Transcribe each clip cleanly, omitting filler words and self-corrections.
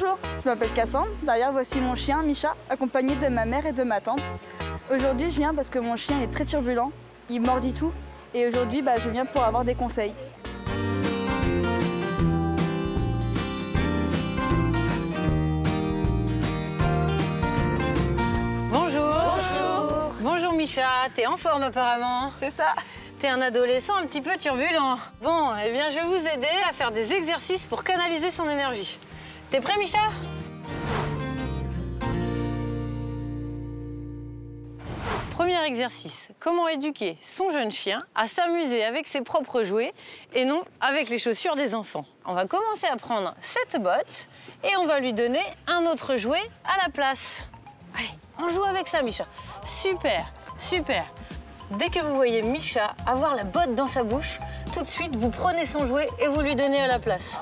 Bonjour, je m'appelle Cassandre. Derrière, voici mon chien, Micha, accompagné de ma mère et de ma tante. Aujourd'hui, je viens parce que mon chien est très turbulent. Il mordit tout. Et aujourd'hui, je viens pour avoir des conseils. Bonjour Micha, t'es en forme apparemment. C'est ça. T'es un adolescent un petit peu turbulent. Bon, eh bien je vais vous aider à faire des exercices pour canaliser son énergie. T'es prêt Micha? Premier exercice, comment éduquer son jeune chien à s'amuser avec ses propres jouets et non avec les chaussures des enfants. On va commencer à prendre cette botte et on va lui donner un autre jouet à la place. Allez, on joue avec ça, Micha. Super, super. Dès que vous voyez Micha avoir la botte dans sa bouche, tout de suite, vous prenez son jouet et vous lui donnez à la place.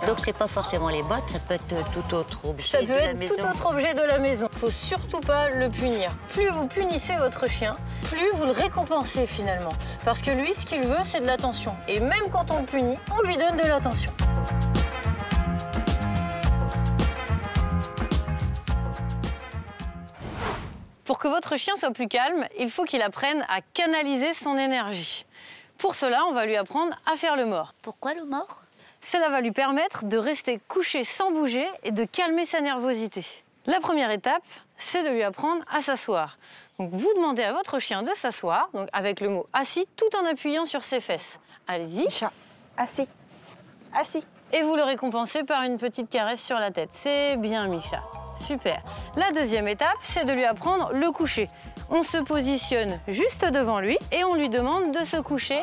Donc, c'est pas forcément les bottes, ça peut être tout autre objet de la maison. Ça peut être tout autre objet de la maison. Il faut surtout pas le punir. Plus vous punissez votre chien, plus vous le récompensez finalement. Parce que lui, ce qu'il veut, c'est de l'attention. Et même quand on le punit, on lui donne de l'attention. Pour que votre chien soit plus calme, il faut qu'il apprenne à canaliser son énergie. Pour cela, on va lui apprendre à faire le mort. Pourquoi le mort? Cela va lui permettre de rester couché sans bouger et de calmer sa nervosité. La première étape, c'est de lui apprendre à s'asseoir. Donc vous demandez à votre chien de s'asseoir, donc avec le mot assis, tout en appuyant sur ses fesses. Allez-y. Micha, assis. Assis. Et vous le récompensez par une petite caresse sur la tête. C'est bien, Micha. Super. La deuxième étape, c'est de lui apprendre le coucher. On se positionne juste devant lui et on lui demande de se coucher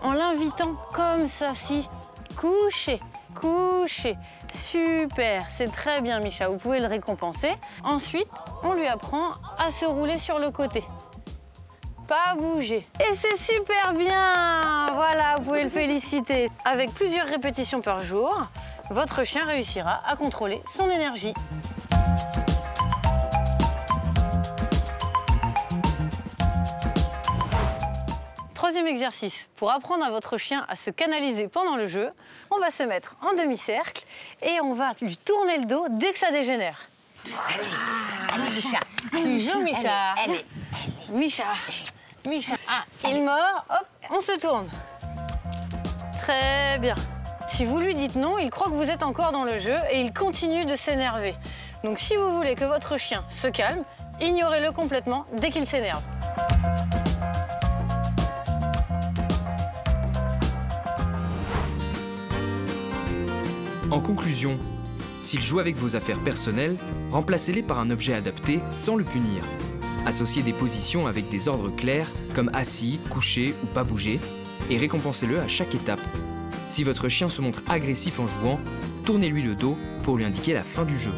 en l'invitant comme ça, si. Coucher, coucher. Super, c'est très bien, Micha. Vous pouvez le récompenser. Ensuite, on lui apprend à se rouler sur le côté. Pas bouger. Et c'est super bien. Voilà, vous pouvez le féliciter. Avec plusieurs répétitions par jour, votre chien réussira à contrôler son énergie. Troisième exercice, pour apprendre à votre chien à se canaliser pendant le jeu, on va se mettre en demi-cercle et on va lui tourner le dos dès que ça dégénère. Allez, Micha. Tu joues, Micha. Allez. Micha. Micha. Ah, il mord, hop, on se tourne. Très bien. Si vous lui dites non, il croit que vous êtes encore dans le jeu et il continue de s'énerver. Donc si vous voulez que votre chien se calme, ignorez-le complètement dès qu'il s'énerve. En conclusion, s'il joue avec vos affaires personnelles, remplacez-les par un objet adapté sans le punir. Associez des positions avec des ordres clairs, comme assis, couché ou pas bouger, et récompensez-le à chaque étape. Si votre chien se montre agressif en jouant, tournez-lui le dos pour lui indiquer la fin du jeu.